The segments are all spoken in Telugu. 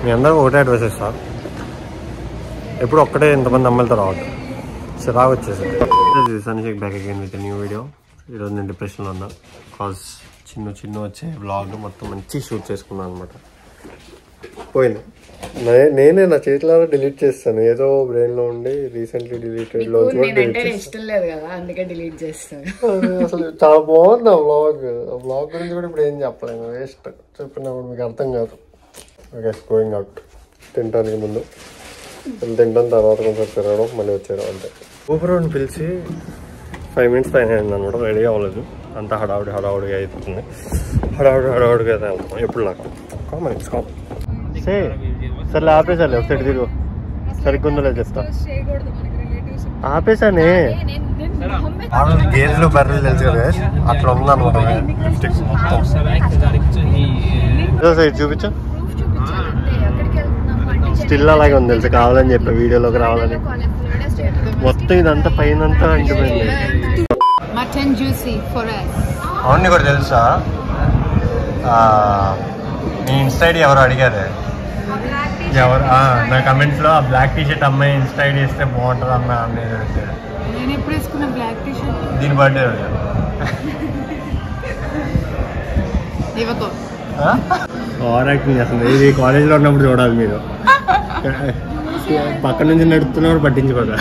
మీ అందరూ ఒకటే అడ్వైస్ ఇస్తా, ఎప్పుడు ఒక్కటే ఇంతమంది అమ్మాయిలతో రావద్దు, చిరాకు వచ్చేసింది. సన్షేక్ back again with new video. ఈరోజు నేను డిప్రెషన్లో ఉన్నా, కాజ్ చిన్న వచ్చే వ్లాగ్ మొత్తం మంచి షూట్ చేసుకున్నాను అనమాట. పోయింది, నేనే నా చేతిలో డిలీట్ చేస్తాను, ఏదో బ్రెయిన్లో ఉండి రీసెంట్లీ డిలీటెడ్ లో ఇష్టం లేదు కదా అందుకే డిలీట్ చేస్తాను. అసలు చాలా బాగుంది ఆ వ్లాగ్ గురించి కూడా ఇప్పుడు ఏం చెప్పలేను, వేస్ట్ చెప్పినప్పుడు మీకు అర్థం కాదు. Okay, going out. తినడానికి ముందు తింటాం, తర్వాత కొంచెం తిరగడం, మళ్ళీ వచ్చేయడం అంతే. ఊపరోని పిలిచి 5 minutes పైన అయింది అనమాట. రెడీ అవ్వలేదు, అంతా హడావుడిగా అవుతుంది. హడావుడిగా అయితే వెళ్తాం ఎప్పుడు నాకు సరే ఆపేసాలే, ఒకసారి తిరుగు, సరిగ్గా ఉందో లేదు చెప్తా. ఆపేసానే గేర్లు బర్రెలు తెలుసు కదా, అట్లా ఉందన్నమాట. సైడ్ చూపించు, స్టిల్ అలాగే ఉంది తెలుసు, కావాలని చెప్పి వీడియోలోకి రావాలని. మొత్తం ఇదంతా పైన అంటిపోయింది. అవును, కూడా తెలుసా మీ ఇన్స్టా ఐడి ఎవరు అడిగారు, ఎవరు నా కమెంట్స్ లో ఆ బ్లాక్ టీషర్ట్ అమ్మాయి ఇన్స్టా ఐడి ఇస్తే బాగుంటుంది అన్న దీని బర్త్డే అసలు ఇది కాలేజ్లో ఉన్నప్పుడు చూడాలి మీరు, పక్క నుంచి నడుపుతున్నప్పుడు పట్టించుకోదా.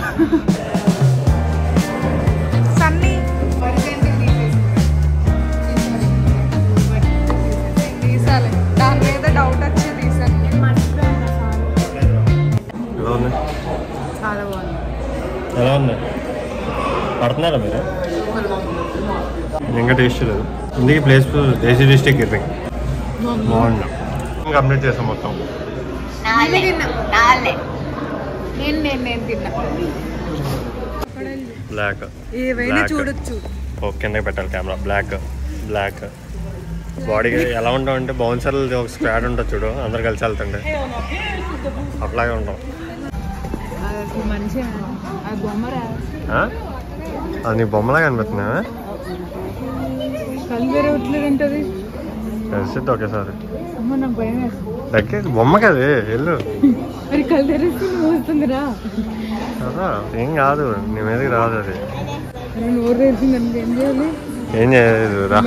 ఎలా ఉంది, పడుతున్నారా మీరు? ఇంకా టేస్ట్ లేదు. ఇందుకు ప్లేస్ దేశీ డిస్ట్రిక్ట్ ఇర్వింగ్ బాగుంది. కంప్లీట్ చేస్తాం మొత్తం. బ్లాక్ చూడొచ్చు, కిందకి పెట్టాలి కెమెరా. బ్లాక్ బాడీకి ఎలా ఉంటాం అంటే బౌన్సర్లు ఒక స్క్వాడ్ ఉంటుంది చూడు, అందరు కలిసి వెళ్తుండే అట్లాగే ఉంటాం. అది నీ బొమ్మలాగా అనిపిస్తున్నా కలిసిద్ది ఒకేసారి. బొమ్మ కదే వెళ్ళు కదా, ఏం కాదు, నీ మీదకి రాదు అది. ఏం చేయలేదు రా,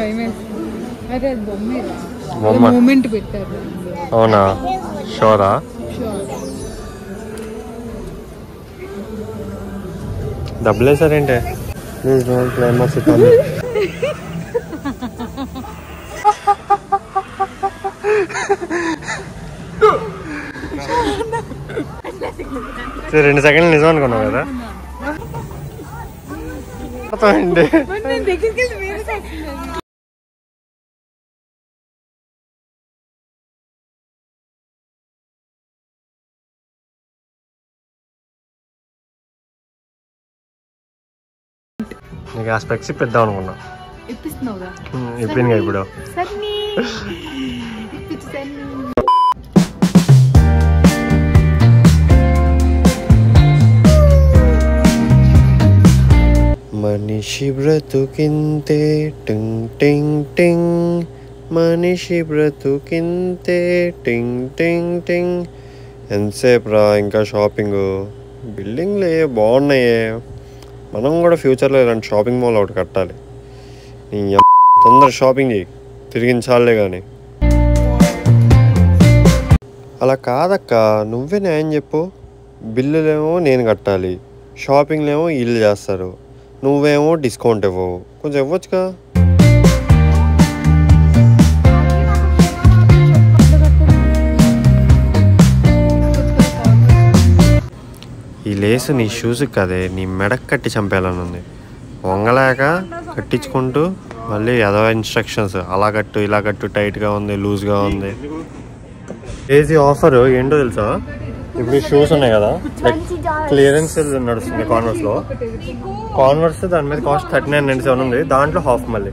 బొమ్మ అవునా? షోరా? డబ్బులు వేసారేంటే? Please don't claim my seat on me. సరే 2 seconds నిజం అనుకున్నావు కదా. నీకు ఆ స్పెక్స్ ఇప్పిద్దాం అనుకున్నా. ఇప్పిందిగా ఇప్పుడు. మనిషి బ్రతుకింతే టింగ్ టింగ్ టింగ్, మనిషి బ్రతుకింతే టింగ్ టింగ్ టింగ్. ఎంతసేపు రా ఇంకా షాపింగ్? బిల్డింగ్లు బాగున్నాయే, మనం కూడా ఫ్యూచర్లో ఇలాంటి షాపింగ్ మాల్ ఒకటి కట్టాలి. నీ తొందర షాపింగ్ చేయి, తిరిగించాలే కానీ. అలా కాదక్క, నువ్వే న్యాయం చెప్పు. బిల్లులేమో నేను కట్టాలి, షాపింగ్లేమో వీళ్ళు చేస్తారు, నువ్వేమో డిస్కౌంట్ ఇవ్వవు. కొంచెం ఇవ్వచ్చుగా. ఈ లేసు నీ షూస్కి కదే, నీ మెడకు కట్టి చంపేయాలని ఉంది. వంగలేక కట్టించుకుంటూ మళ్ళీ ఏదో ఇన్స్ట్రక్షన్స్, అలా కట్టు ఇలా కట్టు, టైట్గా ఉంది లూజ్గా ఉంది. ఏజీ ఆఫర్ ఏంటో తెలుసా? ఇప్పుడు షూస్ ఉన్నాయి కదా, క్లియరెన్స్ నడుస్తుంది కాన్వర్స్ దాని మీద కాస్ట్ 39.97 ఉంది, దాంట్లో హాఫ్. మళ్ళీ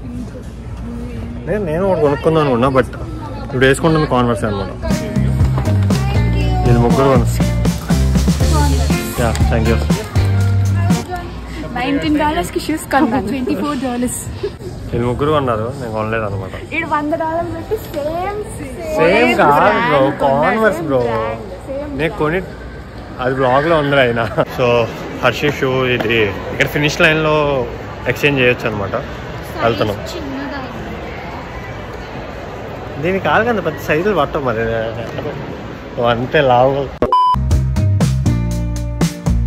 నేను ఒకటి కొనుక్కుందాం అనుకున్నా, బట్ ఇప్పుడు వేసుకుంటుంది కాన్వర్స్ అనమాట. ఇది ముగ్గురు కొనుక్కు. Thank you. $19 షూస్ కన్నా $24. ఇది ముగ్గురు కొన్నారు, నేను కొనలేదు అనమాట. $100 పెట్టి సేమ్ సేమ్ కాదు బ్రో, కాన్వర్స్ బ్రో. నేను కొని అది బ్లాగ్లో ఉంది అయినా. సో హర్షి షూ ఇది ఇక్కడ ఫినిష్ లైన్లో ఎక్స్చేంజ్ చేయొచ్చు అనమాట. వెళ్తున్నాం. దీనికి కాదు కదా పెద్ద సైజులు పట్టం మరి అంతే లావు.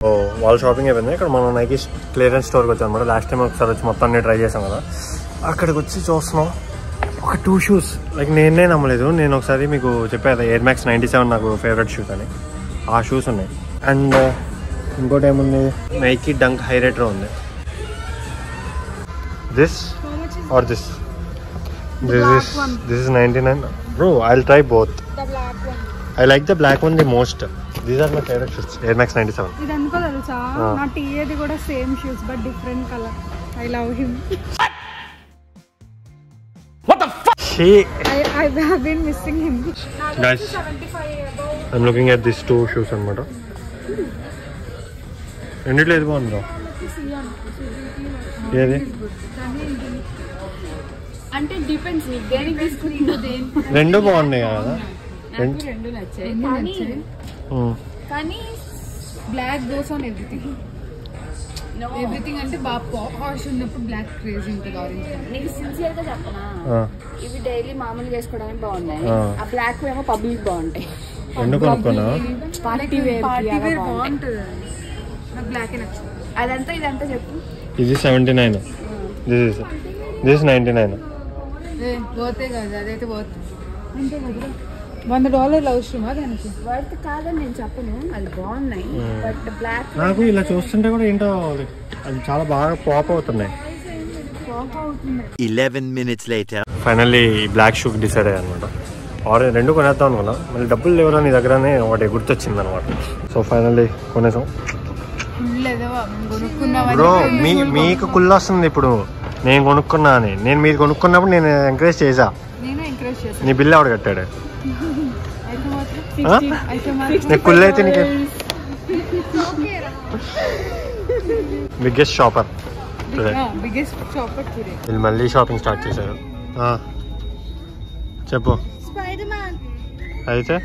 ఓ వాళ్ళ షాపింగ్ అయిపోయింది. ఇక్కడ మనం నైకీ క్లియరెన్స్ స్టోర్కి వచ్చాం అనమాట. లాస్ట్ టైం ఒకసారి వచ్చి మొత్తం అన్ని ట్రై చేసాం కదా. అక్కడికి వచ్చి చూస్తున్నాం ఒక 2 షూస్. లైక్ నేనే నమ్మలేదు. నేను ఒకసారి మీకు చెప్పాను ఎయిర్ మ్యాక్స్ 97 నాకు ఫేవరెట్ షూస్ అని. ఆ షూస్ ఉన్నాయి. అండ్ ఇంకోటి ఏముంది, నైకీ డంక్ హై రేట్రో ఉంది. This are this is 99 bro. I'll try both. The black one. I like the black one the most. These are my favorite shoes. Air Max 97. ఇది ఎందుకో తెలుసా, నా టీఏది కూడా same shoes but different colour. I love him. What the fuck? I have been missing him. Guys, 75 above. I'm looking at these 2 shoes అనమాట. రెండిట్లో ఏది బాగుంది బ్రో? ఏది అంటే డిపెండ్స్ నీకు దేనికి తీసుకుంటున్నా. రెండు బాగున్నాయి కదా. రెండు నచ్చాయి కానీ black goes on everything. Everything అంటే బాగా హాష్ ఉన్నప్పుడు బ్లాక్ క్రేజీ ఉంటుంది. ఆరెంజ్ నీకు సిన్సియర్ గా చెప్పనా, ఇవి డైలీ మామూలుగా వేసుకోవడానికి బాగున్నాయి. ఆ బ్లాక్ ఏమో పబ్లిక్ బాగుంటాయి. రెండు కొనుక్కున్నా. పార్టీ వేర్ బాగుంటుంది. నాకు బ్లాక్ నచ్చింది. అదంతా ఇదంతా చెప్పు. ఇది 79. This is 99. పోతే కదా అదైతే పోతే అంతే కదా. $100 అవసరమా దానికి? వర్త్ కాదని నేను చెప్పను, అది బాగున్నాయి. బట్ బ్లాక్ నాకు ఇలా చూస్తుంటే కూడా ఏంటో అది చాలా బాగా పాప్ అవుతున్నాయి. 11 minutes later. ఫైనల్లీ బ్లాక్ షూకి డిసైడ్ అయ్యా అనమాట. ఆరెంజ్ రెండు కొనేద్దాం అనుకున్నా, మళ్ళీ డబ్బులు లేవరా నీ దగ్గరనే ఒకటి గుర్తొచ్చింది అనమాట. So finally కొనేసాం. బ్రో మీకు కుళ్ళు వస్తుంది ఇప్పుడు నేను కొనుక్కున్నా అని. నేను మీరు కొనుక్కున్నప్పుడు నేను ఎంకరేజ్ చేసా. నీ బిల్ ఎవడు కట్టాడు? నీ కుళ్ళు అయితే నీకు బిగ్గెస్ట్ షాపర్ వీళ్ళు మళ్ళీ షాపింగ్ స్టార్ట్ చేశారు. చెప్పు. అయితే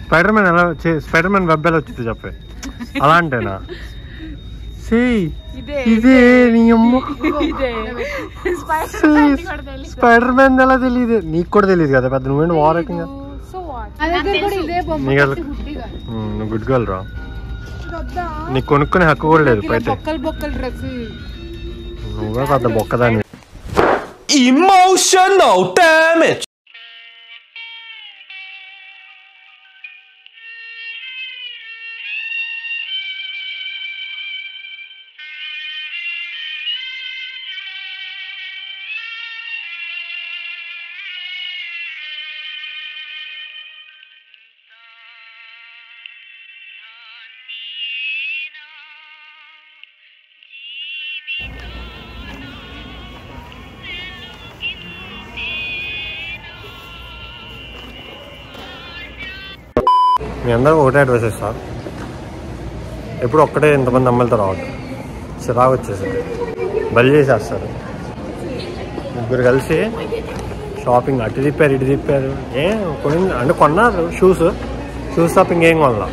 స్పైడర్ మ్యాన్ ఎలా స్పైడర్ మ్యాన్ వెబ్ ఎలా వచ్చింది చెప్పే. అలా అంటేనా? ఇదే నీ అమ్మ స్పైడర్ మ్యాన్ ఎలా తెలియదు? నీకు కూడా తెలియదు కదా పెద్ద. నువ్వేంటి వారకంగా నువ్వు గుడ్ గర్ల్ రా. నీకు కొనుక్కునే హక్కు కూడా లేదు. అయితే నువ్వే పెద్ద బొక్కదాన్ని. Emotional damage. మీ అందరూ ఒకటే అడ్వైస్ ఇస్తా, ఎప్పుడు ఒక్కటే ఇంతమంది అమ్మాయిలతో రావద్దు. చిరాకు వచ్చేసింది, బలి చేసేస్తారు. ముగ్గురు కలిసి షాపింగ్ అటు తిప్పారు ఇటు తిప్పారు. అంటే కొన్నారు షూస్ షాపింగ్ ఏం కొనలా.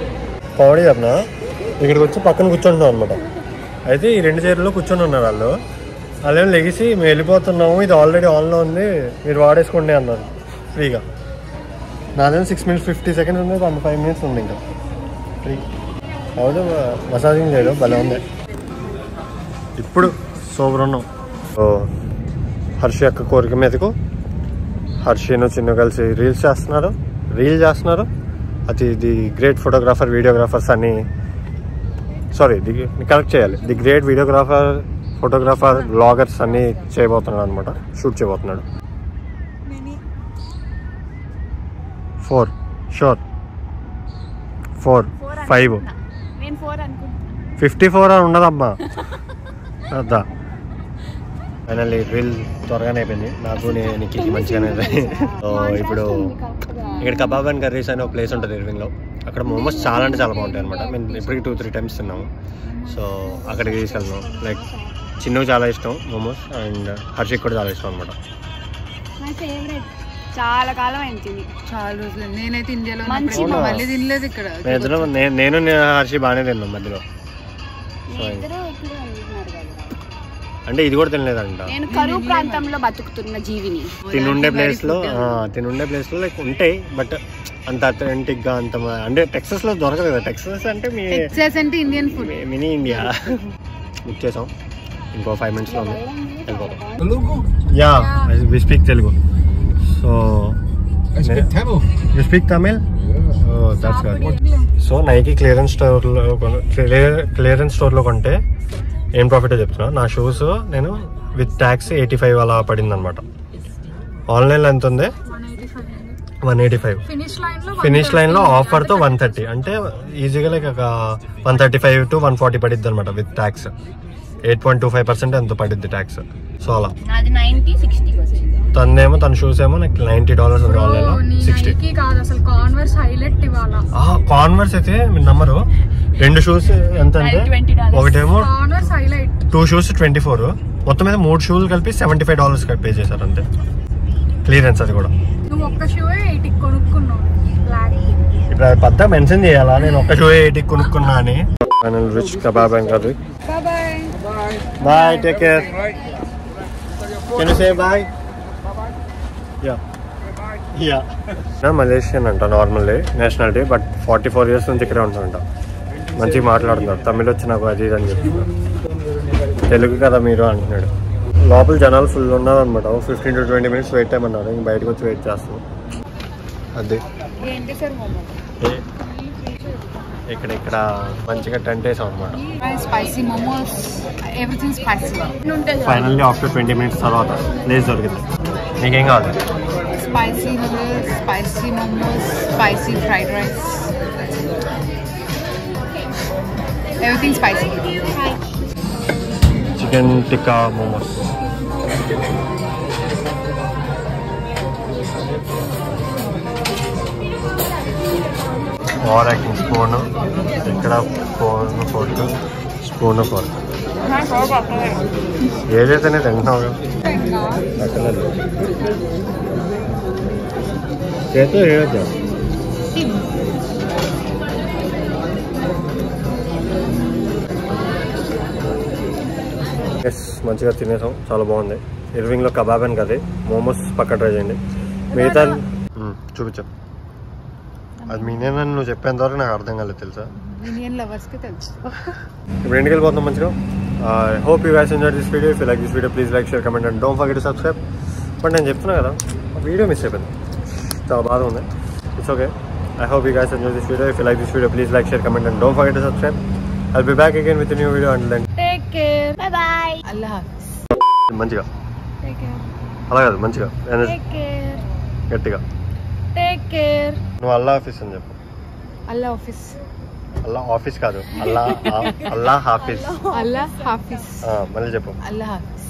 కామెడీ చెప్పిన ఇక్కడికి వచ్చి పక్కన కూర్చుంటున్నాం అనమాట. అయితే ఈ 2 చైర్లో కూర్చొని ఉన్నారు వాళ్ళు. వాళ్ళేమో లెగిసి మేము వెళ్ళిపోతున్నాము, ఇది ఆల్రెడీ ఆన్లో ఉంది, మీరు వాడేసుకోండి అన్నారు ఫ్రీగా. నాదేమో 6 minutes 50 seconds ఉంది, 5 minutes ఉంది ఇంకా ఫ్రీ. అవును మసాజింగ్ చేయడం భలే ఉంది. ఇప్పుడు సూపర్ ఉన్నాం. హర్షి యొక్క కోరిక మీదకు హర్షిను చిన్న కలిసి రీల్ చేస్తున్నారు. అది ది గ్రేట్ ఫోటోగ్రాఫర్ వీడియోగ్రాఫర్స్ అని కరెక్ట్ చేయాలి. ది గ్రేట్ ఫోటోగ్రాఫర్ బ్లాగర్స్ అన్నీ చేయబోతున్నాడు అనమాట. షూట్ చేయబోతున్నాడు. 4 షూర్ 4 5 54 అని ఉండదమ్మా. అదా ఫైనల్లీ రీల్ త్వరగానే అయిపోయింది నాకు, నీకు మంచిగానే. సో ఇప్పుడు ఇక్కడ కబాబ్ అండ్ కర్రీస్ అనే ఒక ప్లేస్ ఉంటుంది ఇర్వింగ్లో. అక్కడ మోమోస్ చాలా అంటే చాలా బాగుంటాయి అనమాట. మేము ఇప్పటికి 2-3 times తిన్నాము. సో అక్కడికి తీసుకెళ్తున్నాం. లైక్ చిన్నవి చాలా ఇష్టం మోమోస్, అండ్ హర్షిక్ కూడా చాలా ఇష్టం అనమాట. చాలా కాలం అయింది. చాలా రోజులు. నేనైతే ఇండియాలో మంచి మళ్ళీ తినలేదు ఇక్కడ. నేను హర్షి బాగానే తిన్నాం మధ్యలో. అంటే ఇది కూడా తినలేదంట. నేను కరువు ప్రాంతంలో బతుకుతున్న జీవిని. తినుండే ప్లేస్ లో లైక్ ఉంటాయి, బట్ అంత అథెంటిక్ గా అంత అంటే టెక్సస్ లో దొరకదు కదా. టెక్సస్ అంటే Indian food, mini India. Book చేసాం, ఇంకో 5 minutes లో వెళ్ళిపోతాం. Yeah we speak Telugu. So you speak Tamil? That's good. So Nike clearance స్టోర్లో కొంటే ఏం ప్రాఫిట్ చెప్తున్నా. నా షూస్ నేను విత్ ట్యాక్స్ 85 అలా పడింది అనమాట. ఆన్లైన్లో ఎంత ఉంది? 185. ఫినిష్ లైన్ లో ఆఫర్ తో 130. అంటే ఈజీగా లైక్ ఒక 135 to 140 పడిద్ది అనమాట విత్ ట్యాక్స్. 8.25% ఎంత పడిద్ది ట్యాక్స్. సో అలా తనేమో తన షూస్ ఏమో నాకు $90 ఉంది ఆన్లైన్ లో. 60 కాన్వర్స్ అయితే మీరు నమ్మరు. 2 షూస్ ఎంత అంటే ఒకటేమో 2 షూస్ 24, మొత్తం మీద 3 షూలు కలిపి $75 పే చేశారు అంతే. క్లియరెన్స్ అది కూడా. ఇప్పుడు అది పెద్ద మెన్షన్ చేయాలా నేను ఒక్క షూ 80 కొనుక్కున్నా అని. Rich kebab and curry. Bye, take care. Can you say bye? Malaysian అంట నార్మల్లీ నేషనాలిటీ, బట్ 44 years నుంచి ఇక్కడే ఉంటాడంట. మంచిగా మాట్లాడుతున్నారు. తమిళ వచ్చి నాకు అది ఇది అని చెప్తున్నారు. తెలుగు కదా మీరు అంటున్నాడు. లోపల జనాలు ఫుల్ ఉన్నారు అనమాట. 15 to 20 minutes వెయిట్ టైం అన్నారు. ఇంక బయటకు వచ్చి వెయిట్ చేస్తాం. అదే ఇక్కడ మంచిగా టెంట్ వేసాం అనమాట. ఫైనల్లీ ఆఫ్టర్ 20 minutes తర్వాత ప్లేస్ దొరికింది. నీకేం కావాలి? Spicy noodles, spicy momos, spicy fried rice, everything spicy. Chicken tikka momos. Over acting. Spoon ఇక్కడ, ఫోర్క్, స్పూన్, ఫోర్క్. ఏదైతేనే తింటున్నావు అక్కలేదు. చేతో ఏదైతే మంచిగా తినేసాం. చాలా బాగుంది. ఇర్వింగ్లో కబాబ్ అని కదా. మోమోస్ పక్క ట్రై చేయండి. మిగతా చూపించాం. అది మీనేనని నువ్వు చెప్పేంత వరకు నాకు అర్థం కాలేదు తెలుసా. ఇప్పుడు ఇంటికి వెళ్ళిపోతాం మంచిగా. I hope you guys enjoyed this video. If you like this video, please like, share, comment and don't forget to subscribe. But నేను చెప్తున్నా కదా, వీడియో మిస్ అయిపోయింది. చాలా బాధ ఉంది. It's okay. I hope you guys enjoyed this video. If you like this video, please like, share, comment and don't forget to subscribe. I'll be back again with a new video. Until then, take care. Bye bye. Allah Hafiz. మంచిగా. Take care. అలా కాదు, మంచిగా. Take care. గట్టిగా. Take care. నువ్వు అల్లా ఆఫీస్ అని చెప్పు. అల్లా ఆఫీస్. అల్లా ఆఫీస్ కాదు, అల్లా హాఫీస్. అల్లా హాఫీస్. మళ్ళీ చెప్పు. అల్లా హాఫీస్.